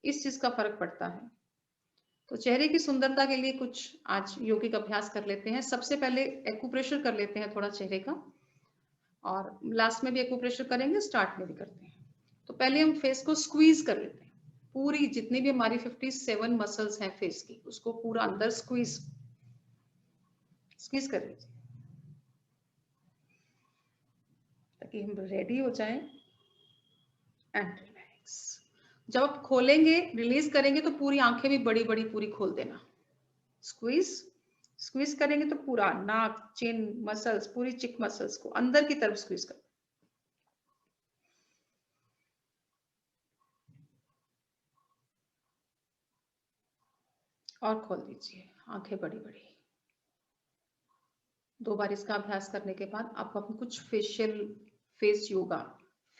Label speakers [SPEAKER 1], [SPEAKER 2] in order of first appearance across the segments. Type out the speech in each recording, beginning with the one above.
[SPEAKER 1] इस चीज का फर्क पड़ता है। तो चेहरे की सुंदरता के लिए कुछ आज योगिक अभ्यास कर लेते हैं। सबसे पहले एक्यूप्रेशर कर लेते हैं थोड़ा चेहरे का, और लास्ट में भी एक्यूप्रेशर करेंगे, स्टार्ट में भी करते हैं। तो पहले हम फेस को स्क्वीज कर लेते हैं। पूरी जितनी भी हमारी 57 मसल्स हैं फेस की, उसको पूरा अंदर स्क्वीज स्क्वीज कर लीजिए, ताकि हम रेडी हो जाएं। And relax. जब आप खोलेंगे, रिलीज करेंगे, तो पूरी आंखें भी बड़ी बड़ी पूरी खोल देना। स्क्वीज स्क्वीज करेंगे तो पूरा नाक, चिन मसल्स, पूरी चिक मसल्स को अंदर की तरफ स्क्वीज कर, और खोल दीजिए आंखें बड़ी बड़ी। 2 बार इसका अभ्यास करने के बाद आप अपने कुछ फेशियल, फेस योगा,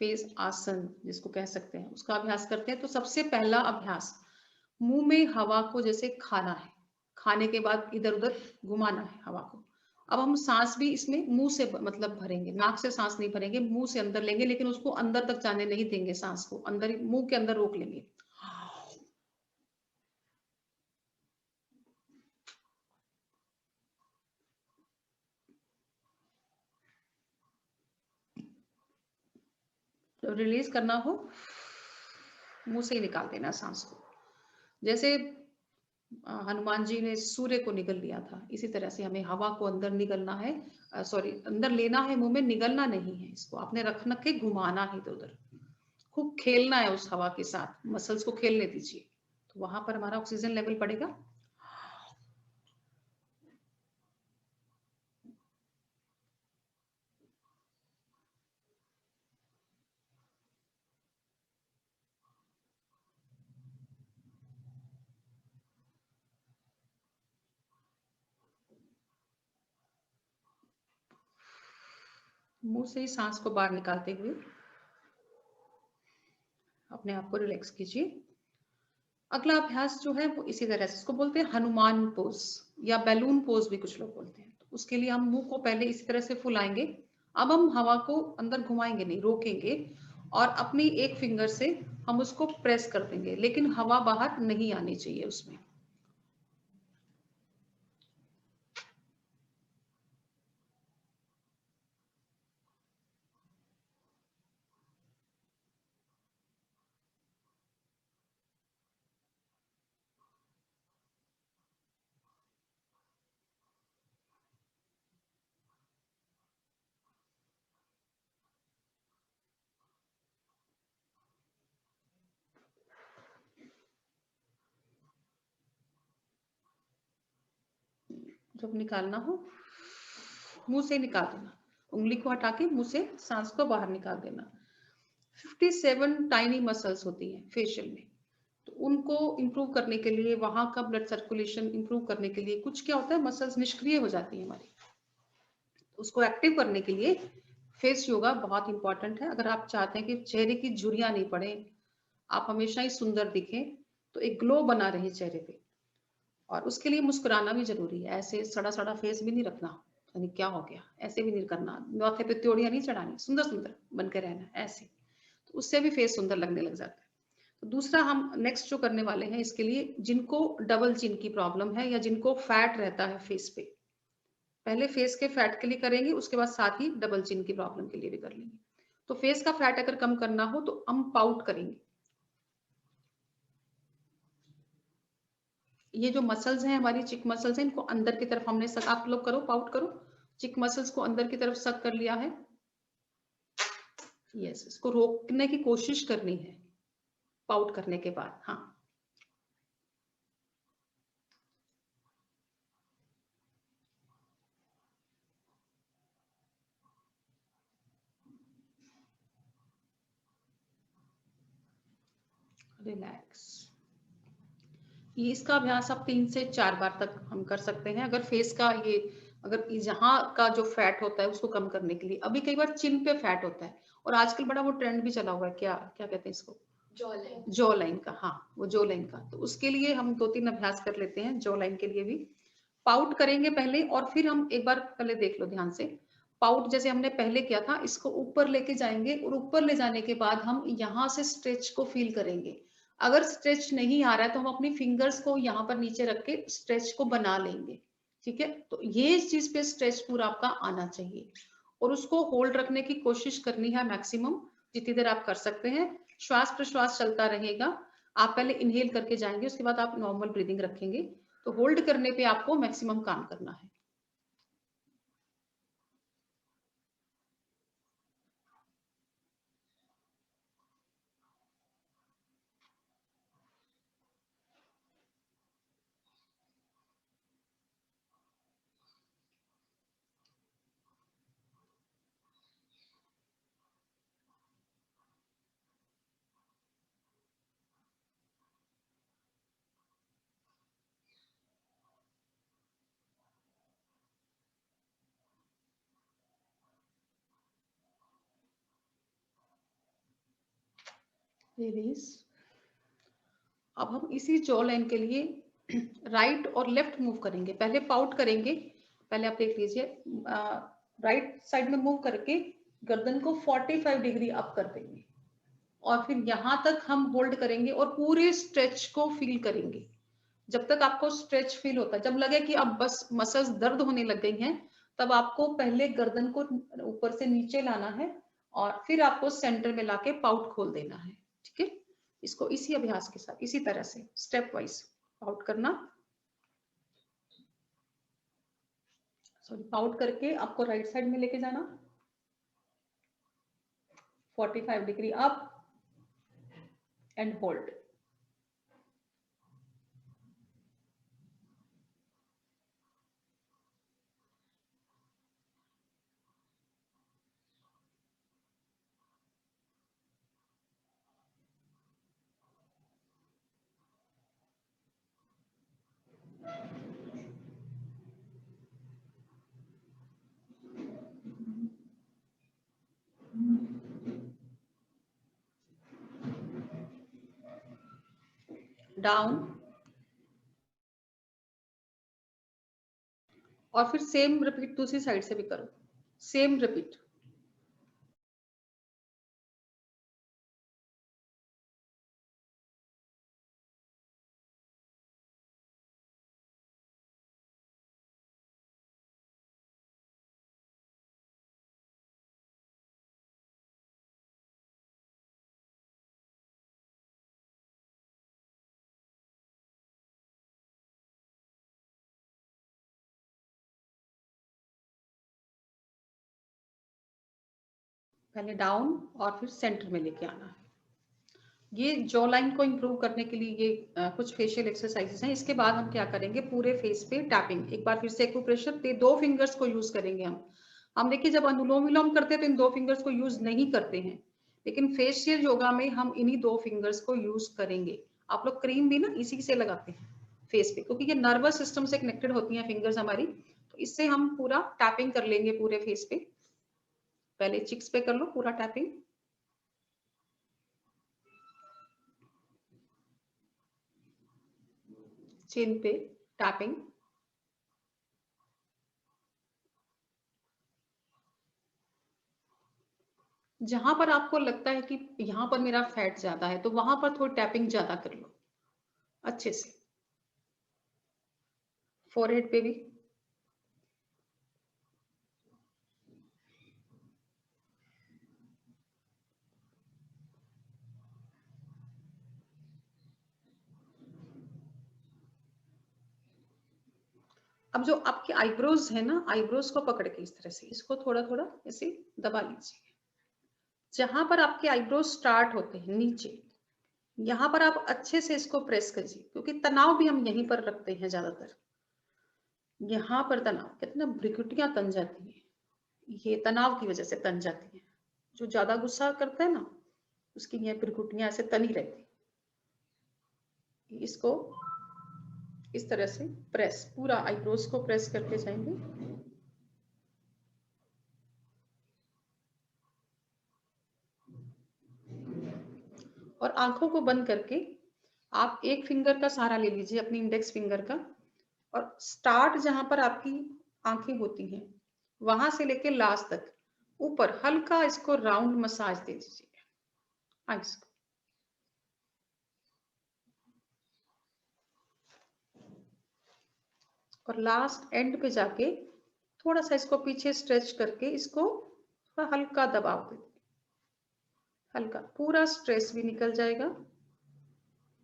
[SPEAKER 1] फेस आसन जिसको कह सकते हैं, उसका अभ्यास करते हैं। तो सबसे पहला अभ्यास, मुंह में हवा को जैसे खाना है, खाने के बाद इधर उधर घुमाना है हवा को। अब हम सांस भी इसमें मुंह से मतलब भरेंगे, नाक से सांस नहीं भरेंगे, मुंह से अंदर लेंगे, लेकिन उसको अंदर तक जाने नहीं देंगे, सांस को अंदर ही मुंह के अंदर रोक लेंगे। जब रिलीज करना हो, मुंह से ही निकाल देना सांस को। जैसे हनुमान जी ने सूर्य को निगल लिया था, इसी तरह से हमें हवा को अंदर निगलना है, सॉरी अंदर लेना है, मुंह में निगलना नहीं है। इसको आपने रखना के घुमाना है इधर उधर, खूब खेलना है उस हवा के साथ, मसल्स को खेलने दीजिए, तो वहां पर हमारा ऑक्सीजन लेवल बढ़ेगा। मुंह से ही सांस को बाहर निकालते हुए अपने आप को रिलैक्स कीजिए। अगला अभ्यास जो है वो इसी तरह से, इसको बोलते हैं हनुमान पोज या बैलून पोज भी कुछ लोग बोलते हैं। तो उसके लिए हम मुंह को पहले इसी तरह से फुलाएंगे। अब हम हवा को अंदर घुमाएंगे नहीं, रोकेंगे, और अपनी एक फिंगर से हम उसको प्रेस कर देंगे, लेकिन हवा बाहर नहीं आनी चाहिए उसमें। जब निकालना हो, मुंह से निकाल देना, उंगली को हटा के मुंह से सांस को बाहर निकाल देना। 57 टाइनी मसल्स होती हैं फेशियल में, तो उनको इंप्रूव करने के लिए, वहां का ब्लड सर्कुलेशन इंप्रूव करने के लिए, कुछ क्या होता है, मसल्स निष्क्रिय हो जाती है हमारी, उसको एक्टिव करने के लिए फेस योगा बहुत इंपॉर्टेंट है। अगर आप चाहते हैं कि चेहरे की झुर्रियां नहीं पड़े, आप हमेशा ही सुंदर दिखें, तो एक ग्लो बना रहे चेहरे पे, और उसके लिए मुस्कुराना भी जरूरी है। ऐसे सड़ा सड़ा फेस भी नहीं रखना, यानी क्या हो गया, ऐसे भी नहीं करना, माथे पे त्योड़ियां नहीं चढ़ानी, सुंदर सुंदर बन के रहना ऐसे, तो उससे भी फेस सुंदर लगने लग जाता है। तो दूसरा हम नेक्स्ट जो करने वाले हैं, इसके लिए जिनको डबल चिन की प्रॉब्लम है या जिनको फैट रहता है फेस पे, पहले फेस के फैट के लिए करेंगे, उसके बाद साथ ही डबल चिन की प्रॉब्लम के लिए भी कर लेंगे। तो फेस का फैट अगर कम करना हो तो हम पाउट करेंगे। ये जो मसल्स हैं हमारी, चिक मसल्स हैं, इनको अंदर की तरफ हमने सक, आप लोग करो, पाउट करो, चिक मसल्स को अंदर की तरफ सक कर लिया है। यस, इसको रोकने की कोशिश करनी है पाउट करने के बाद। हाँ, रिलैक्स। ये इसका अभ्यास आप 3 से 4 बार तक हम कर सकते हैं, अगर फेस का ये, अगर यहाँ का जो फैट होता है उसको कम करने के लिए। अभी कई बार चिन पे फैट होता है, और आजकल बड़ा वो ट्रेंड भी चला हुआ है, क्या क्या कहते हैं इसको, जॉ लाइन का। हाँ, वो जॉ लाइन का, तो उसके लिए हम 2-3 अभ्यास कर लेते हैं जॉ लाइन के लिए भी। पाउट करेंगे पहले, और फिर हम एक बार पहले देख लो ध्यान से, पाउट जैसे हमने पहले किया था, इसको ऊपर लेके जाएंगे, और ऊपर ले जाने के बाद हम यहाँ से स्ट्रेच को फील करेंगे। अगर स्ट्रेच नहीं आ रहा है तो हम अपनी फिंगर्स को यहाँ पर नीचे रख के स्ट्रेच को बना लेंगे, ठीक है। तो ये इस चीज पे स्ट्रेच पूरा आपका आना चाहिए और उसको होल्ड रखने की कोशिश करनी है मैक्सिमम, जितनी देर आप कर सकते हैं। श्वास प्रश्वास चलता रहेगा। आप पहले इनहेल करके जाएंगे, उसके बाद आप नॉर्मल ब्रीदिंग रखेंगे। तो होल्ड करने पे आपको मैक्सिमम काम करना है। रिलीज। अब हम इसी जॉ लाइन के लिए राइट और लेफ्ट मूव करेंगे। पहले पाउट करेंगे, पहले आप देख लीजिए, राइट साइड में मूव करके गर्दन को 45 डिग्री अप कर देंगे और फिर यहां तक हम होल्ड करेंगे और पूरे स्ट्रेच को फील करेंगे। जब तक आपको स्ट्रेच फील होता है, जब लगे कि अब बस मसल्स दर्द होने लग गई हैं, तब आपको पहले गर्दन को ऊपर से नीचे लाना है और फिर आपको सेंटर में लाके पाउट खोल देना है, ठीक है। इसको इसी अभ्यास के साथ इसी तरह से स्टेप वाइज पाउट करना। सॉरी, पाउट करके आपको राइट साइड में लेके जाना, 45 degree up and hold. Down और फिर सेम रिपीट दूसरी साइड से भी करो, सेम रिपीट। पहले डाउन और फिर सेंटर में लेके आना है। ये जॉ लाइन को इम्प्रूव करने के लिए ये कुछ फेशियल एक्सरसाइजेस हैं। इसके बाद हम क्या करेंगे, पूरे फेस पे टैपिंग। एक बार फिर से एक्यूप्रेशर, दो फिंगर्स को यूज करेंगे हम देखिए जब अनुलोम विलोम करते हैं तो इन दो फिंगर्स को यूज नहीं करते हैं, लेकिन फेशियल योगा में हम इन्हीं दो फिंगर्स को यूज करेंगे। आप लोग क्रीम भी ना इसी से लगाते हैं फेस पे, क्योंकि ये नर्वस सिस्टम से कनेक्टेड होती हैं फिंगर्स हमारी। तो इससे हम पूरा टैपिंग कर लेंगे पूरे फेस पे। पहले चिक्स पे कर लो पूरा टैपिंग, चिन पे टैपिंग। जहां पर आपको लगता है कि यहाँ पर मेरा फैट ज्यादा है तो वहां पर थोड़ी टैपिंग ज्यादा कर लो अच्छे से। फोरहेड पे भी। अब जो आपके आईब्रोज है ना, आईब्रोज को पकड़ के इस तरह से इसको थोड़ा थोड़ा ऐसे दबा लीजिए। जहां पर आपके आईब्रोज स्टार्ट होते हैं नीचे, यहाँ पर आप अच्छे से इसको प्रेस कीजिए, क्योंकि तनाव भी हम यहीं पर रखते हैं ज्यादातर। यहाँ पर तनाव, कहते हैं ना भ्रिकुटियां तन जाती है, ये तनाव की वजह से तन जाती है। जो ज्यादा गुस्सा करता है ना, उसकी ये भ्रिकुटियां ऐसे तनी रहती है। इसको इस तरह से प्रेस, पूरा आईब्रोज को प्रेस करके जाएंगे। और आंखों को बंद करके आप एक फिंगर का सहारा ले लीजिए, अपनी इंडेक्स फिंगर का, और स्टार्ट जहां पर आपकी आंखें होती हैं वहां से लेके लास्ट तक ऊपर हल्का इसको राउंड मसाज दे दीजिए आइस को। और लास्ट एंड पे जाके थोड़ा सा इसको पीछे स्ट्रेच करके इसको थोड़ा हल्का दबाव दे, हल्का, पूरा स्ट्रेस भी निकल जाएगा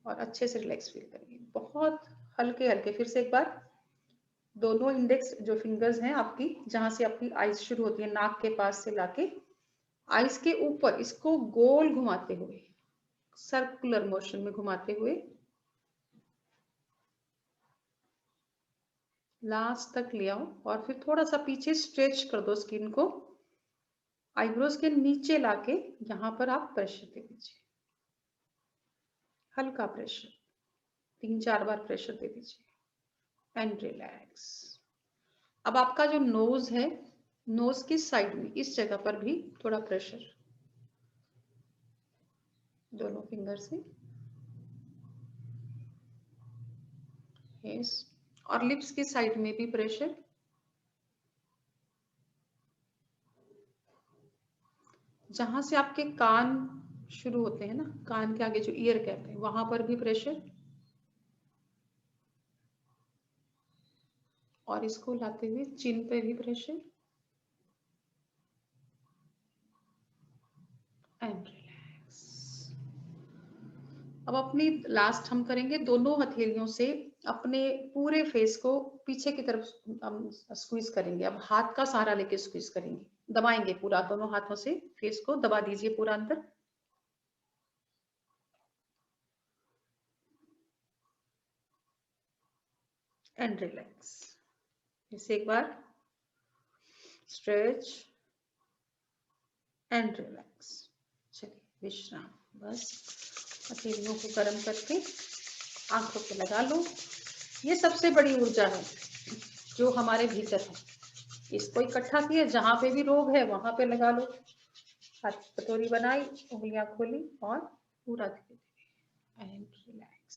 [SPEAKER 1] और अच्छे से रिलैक्स फील करेंगे। बहुत हल्के हल्के, फिर से एक बार, दोनों इंडेक्स जो फिंगर्स हैं आपकी, जहां से आपकी आइज शुरू होती है, नाक के पास से लाके आइज के ऊपर इसको गोल घुमाते हुए, सर्कुलर मोशन में घुमाते हुए लास्ट तक ले आओ और फिर थोड़ा सा पीछे स्ट्रेच कर दो स्किन को, आईब्रोज के नीचे लाके यहां पर आप प्रेशर दे दीजिए, हल्का प्रेशर, 3-4 बार प्रेशर दे दीजिए एंड रिलैक्स। अब आपका जो नोज है, नोज की साइड में इस जगह पर भी थोड़ा प्रेशर, दोनों फिंगर से, यस, और लिप्स की साइड में भी प्रेशर, जहां से आपके कान शुरू होते हैं ना, कान के आगे जो ईयर कैप है वहां पर भी प्रेशर, और इसको लाते हुए चिन पे भी प्रेशर एंड रिलैक्स। अब अपनी लास्ट हम करेंगे, दोनों हथेलियों से अपने पूरे फेस को पीछे की तरफ हम स्क्वीज करेंगे। अब हाथ का सहारा लेके स्क्वीज करेंगे, दबाएंगे पूरा, दोनों हाथों से फेस को दबा दीजिए पूरा अंदर एंड रिलैक्स। इसे एक बार स्ट्रेच एंड रिलैक्स। चलिए विश्राम, बस हथेलियों को गर्म करके आंखों पे लगा लो। ये सबसे बड़ी ऊर्जा है जो हमारे भीतर है, इसको इकट्ठा किए, जहां पे भी रोग है वहां पे लगा लो। हाथ कटोरी बनाई, उंगलियां खोली और पूरा धीरे धीरे एंड रिलैक्स।